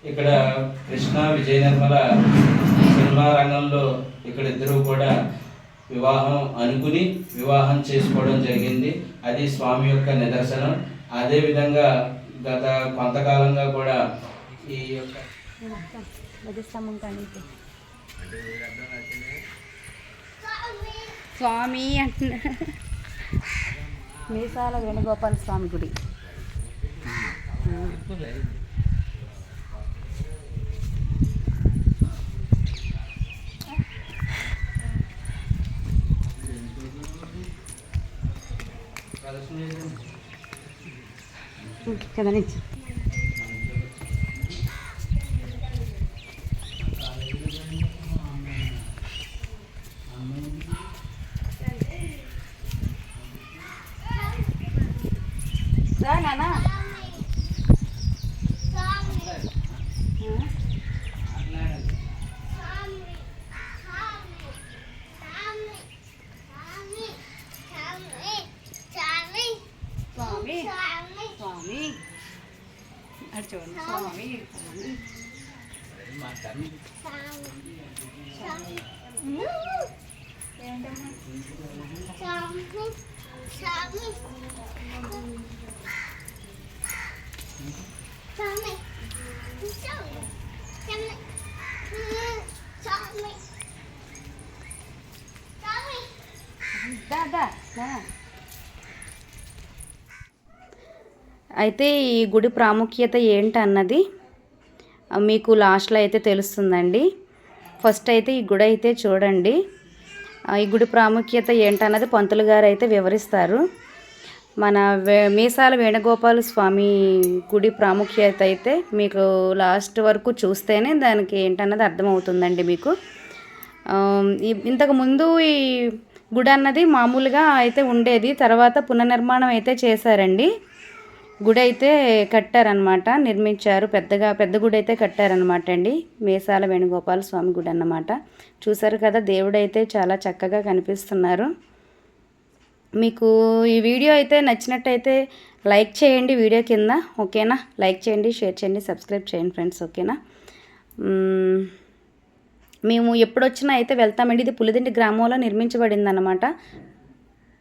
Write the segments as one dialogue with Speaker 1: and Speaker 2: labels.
Speaker 1: ఇక్కడ కృష్ణ విజయ నిర్మల సినిమా రంగంలో ఇక్కడ ఇద్దరు కూడా వివాహం చేసుకోవడం జరిగింది. అది స్వామి యొక్క నిదర్శనం. అదేవిధంగా గత కొంతకాలంగా కూడా ఈ యొక్క
Speaker 2: స్వామి అంటున్నా మీసాల వేణుగోపాల స్వామి గుడి. కదా నుంచి నానా స్వామి స్వామి అటు చూడండి స్వామి అయితే ఈ గుడి ప్రాముఖ్యత ఏంటన్నది మీకు లాస్ట్లో అయితే తెలుస్తుందండి. ఫస్ట్ అయితే ఈ గుడి అయితే చూడండి. ఈ గుడి ప్రాముఖ్యత ఏంటన్నది పంతులు గారు అయితే వివరిస్తారు. మన మీసాల వేణుగోపాల స్వామి గుడి ప్రాముఖ్యత అయితే మీకు లాస్ట్ వరకు చూస్తేనే దానికి ఏంటన్నది అర్థమవుతుందండి మీకు. ఇంతకుముందు ఈ గుడి అన్నది మామూలుగా అయితే ఉండేది. తర్వాత పునర్నిర్మాణం అయితే చేశారండి. గుడి అయితే కట్టారనమాట, నిర్మించారు. పెద్ద గుడి అయితే కట్టారనమాట అండి. మీసాల వేణుగోపాల స్వామి గుడి అన్నమాట. చూసారు కదా, దేవుడైతే చాలా చక్కగా కనిపిస్తున్నారు. మీకు ఈ వీడియో అయితే నచ్చినట్టయితే లైక్ చేయండి వీడియో కింద, ఓకేనా? లైక్ చేయండి, షేర్ చేయండి, సబ్స్క్రైబ్ చేయండి ఫ్రెండ్స్, ఓకేనా? మేము ఎప్పుడొచ్చినా అయితే వెళ్తామండి. ఇది పులిదిండి గ్రామంలో నిర్మించబడింది అన్నమాట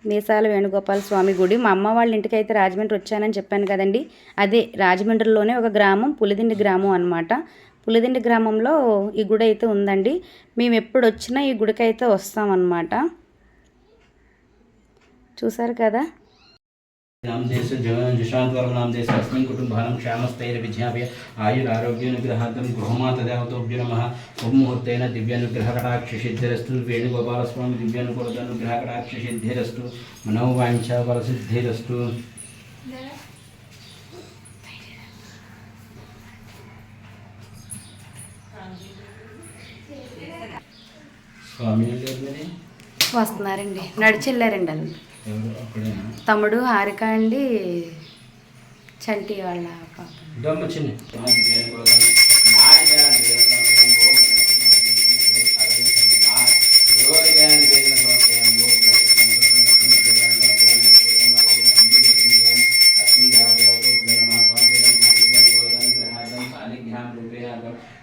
Speaker 2: మీసాల వేణుగోపాల స్వామి గుడి. మా అమ్మ వాళ్ళ ఇంటికి అయితే రాజమండ్రి వచ్చానని చెప్పాను కదండి, అదే రాజమండ్రిలోనే ఒక గ్రామం పులిదిండి గ్రామం అనమాట. పులిదిండి గ్రామంలో ఈ గుడి అయితే ఉందండి. మేము ఎప్పుడు వచ్చినా ఈ గుడికి అయితే వస్తామన్నమాట. చూసారు కదా.
Speaker 1: नामदेश जुषांतवर्म नामदेश अस्मिन् कुटुम्बानां क्षामस्थैर्विज्ञाप्य आयुरारोग्यानुग्रहार्थं गृहमातदेवतोभ्यो नमः। मुहूर्तेन दिव्यानुग्रहकटाक्षसिद्धिरस्तु। वेणुगोपालस्वामी दिव्यानुग्रहकटाक्षसिद्धिरस्तु। मनोवाञ्छाफलसिद्धिरस्तु। స్వామి
Speaker 2: వస్తున్నారండి, నడిచెళ్ళారండి వాళ్ళు. తమ్ముడు హారిక అండి, చంటి వాళ్ళ పాప.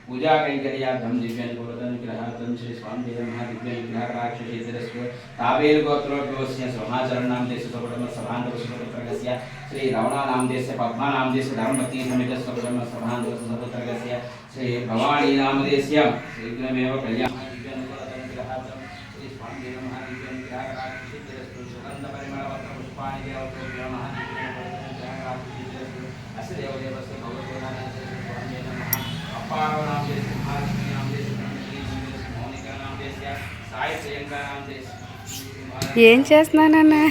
Speaker 1: पूजा कैंकर्यार्थं दिव्यानुग्रहार्थं श्री स्वामी दिव्यानुग्रहकटाक्षसिद्धिरस्तु। ताबेल गोत्रोद्भवस्य समाचरणनाम देशस्य सकुटुम्ब सभान्तरस्य श्री रवणानाम देशस्य पद्मानाम देशस्य धर्मपत्नी समेतस्य सकुटुम्ब सभान्तरस्य श्री भवानी नाम देशस्य शीघ्रमेव कल्याण दिव्यानुग्रहार्थं श्री स्वामी दिव्यानुग्रहकटाक्षसिद्धिरस्तु। सुगन्धपरिमलवत्र पुष्पाणि देवतोभ्यो नमः दिव्यानुग्रहकटाक्षसिद्धिरस्तु। अस्य देवदेवस्य भगवतोनास्य स्वामी नमः। अपारो नाम देशस्य महालक्ष्मी नाम देशस्य ब्रह्मश्री नाम देशस्य मौनिका नाम देशस्य साई प्रियंका नाम देशस्य।
Speaker 2: ఏం చేస్తున్నానన్నా?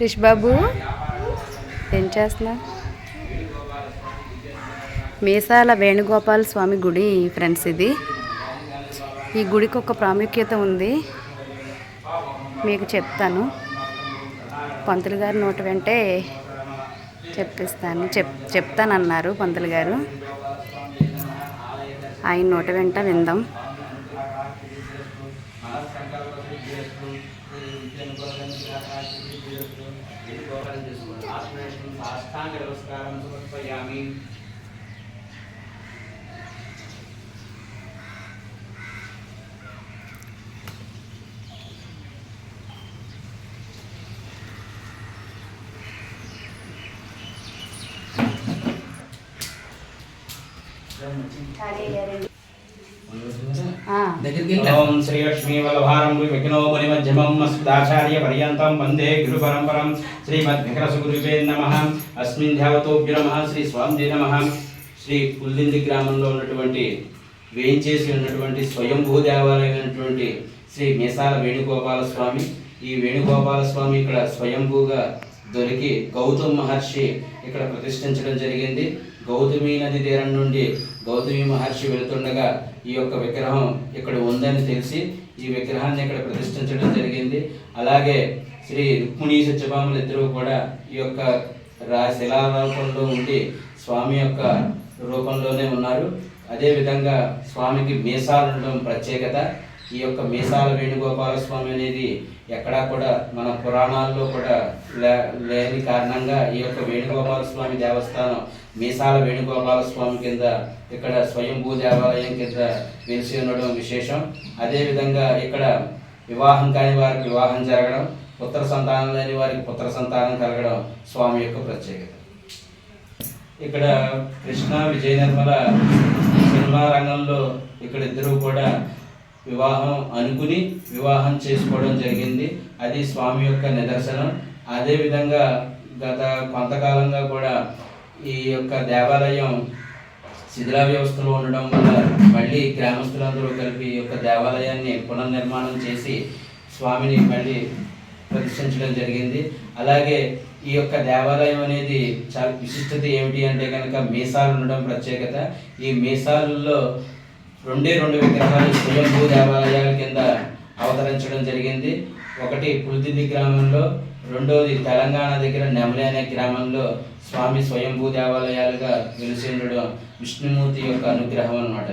Speaker 2: రిష్ బాబు ఏం చేస్తున్నా? మీసాల వేణుగోపాల స్వామి గుడి ఫ్రెండ్స్ ఇది. ఈ గుడికి ఒక ప్రాముఖ్యత ఉంది, మీకు చెప్తాను. పంతులు గారు నోటి వెంటే చెప్తానన్నారు పంతులు గారు. ఆయన నోటి వెంట విందాం.
Speaker 1: మహాసంకల్పసిద్ధిరస్తు విద్యానుకూలసిద్ధిరస్తు ఇది గోపాలం చేసుకోండి. ఆత్మనేశ్వరం సాష్టాంగ నమస్కారం సమర్పయామి. ఓం శ్రీ లక్ష్మీ వల్లభారం విఘ్నో ముని మధ్యమం అస్మదాచార్య పర్యంతం వందే గురు పరంపరం శ్రీమద్వికరసగురువే నమః. అస్మిన్ ధ్యావతోభ్యో నమః. శ్రీ స్వామి నమః. శ్రీ పుల్లింది గ్రామంలో ఉన్నటువంటి వేయించేసి ఉన్నటువంటి స్వయంభూ దేవాలయమైనటువంటి శ్రీ మీసాల వేణుగోపాల స్వామి. ఈ వేణుగోపాల స్వామి ఇక్కడ స్వయంభూగా దొరికి గౌతమ్ మహర్షి ఇక్కడ ప్రతిష్ఠించడం జరిగింది. గౌతమి నది తీరం నుండి గౌతమి మహర్షి వెళుతుండగా ఈ యొక్క విగ్రహం ఇక్కడ ఉందని తెలిసి ఈ విగ్రహాన్ని ఇక్కడ ప్రతిష్ఠించడం జరిగింది. అలాగే శ్రీ రుక్మిణీ సత్యభామలు ఇద్దరు కూడా ఈ యొక్క శిలారూపంలో ఉండి స్వామి యొక్క రూపంలోనే ఉన్నారు. అదేవిధంగా స్వామికి మీసాలు ఉండడం ప్రత్యేకత. ఈ యొక్క మీసాల వేణుగోపాల స్వామి అనేది ఎక్కడా కూడా మన పురాణాల్లో కూడా లేని కారణంగా ఈ యొక్క వేణుగోపాల స్వామి దేవస్థానం మీసాల వేణుగోపాల స్వామి కింద ఇక్కడ స్వయంభూ దేవాలయం కింద వెలిసి ఉండడం విశేషం. అదేవిధంగా ఇక్కడ వివాహం కాని వారికి వివాహం జరగడం, పుత్ర సంతానం లేని వారికి పుత్ర సంతానం కలగడం స్వామి యొక్క ప్రత్యేకత. ఇక్కడ కృష్ణ విజయ నిర్మల సినిమా రంగంలో ఇక్కడ ఇద్దరు కూడా వివాహం అనుకుని వివాహం చేసుకోవడం జరిగింది. అది స్వామి యొక్క నిదర్శనం. అదేవిధంగా గత కొంతకాలంగా కూడా ఈ యొక్క దేవాలయం శిథిలా వ్యవస్థలో ఉండడం వల్ల మళ్ళీ గ్రామస్తులందరూ కలిపి ఈ యొక్క దేవాలయాన్ని పునర్నిర్మాణం చేసి స్వామిని మళ్ళీ ప్రతిష్ఠించడం జరిగింది. అలాగే ఈ యొక్క దేవాలయం అనేది చాలా విశిష్టత ఏమిటి అంటే కనుక మీసాలు ఉండడం ప్రత్యేకత. ఈ మీసాలలో రెండు విగ్రహాలు స్వయంభూ దేవాలయాల కింద అవతరించడం జరిగింది. ఒకటి పులిదిల్లి గ్రామంలో, రెండోది తెలంగాణ దగ్గర నెమలి అనే గ్రామంలో స్వామి స్వయంభూ దేవాలయాలుగా వెలిసి ఉండడం విష్ణుమూర్తి యొక్క అనుగ్రహం అన్నమాట.